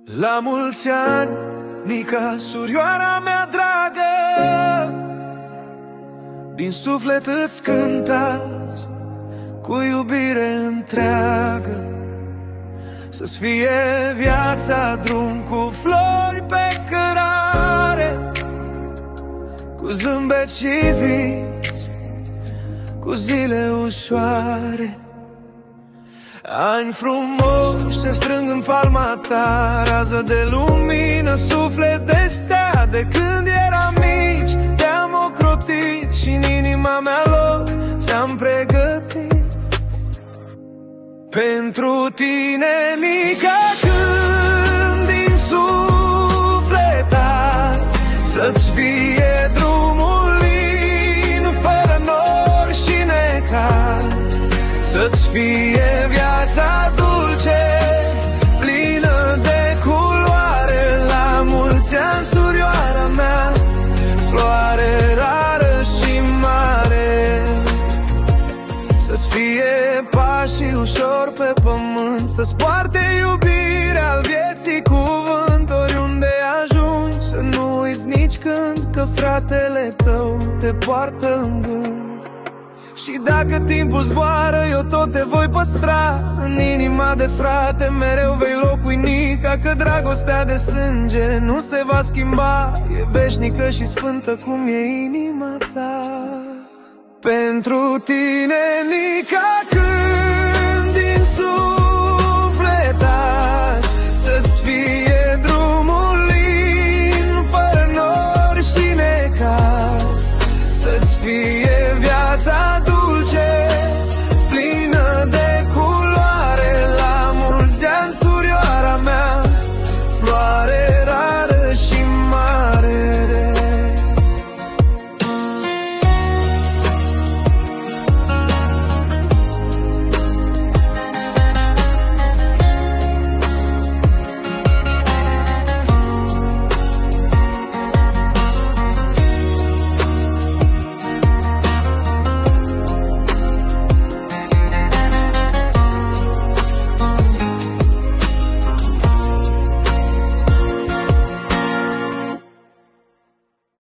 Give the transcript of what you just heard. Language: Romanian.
La mulți ani, Nica, surioara mea dragă, din suflet îți cântați cu iubire întreagă. Să-ți fie viața drum cu flori pe cărare, cu zâmbet și vis, cu zile ușoare. Ani frumoși se strâng în palma ta, rază de lumină, suflet de stea. De când eram mici te-am ocrotit și în inima mea loc ți-am pregătit. Pentru tine, Nica, când din suflet azi, să-ți fie drumul lin, fără nori și necaz. Să-ți fie viața dulce, plină de culoare. La mulți ani, surioara mea, floare rară și mare. Să-ți fie pașii ușor pe pământ, să-ți poarte iubirea al vieții cuvânt. Oriunde ajungi să nu uiți nici când că fratele tău te poartă în gând. Și dacă timpul zboară, eu tot te voi păstra în inima de frate, mereu vei locui, Nica, că dragostea de sânge nu se va schimba. E veșnică și sfântă cum e inima ta. Pentru tine, Nica, când din sus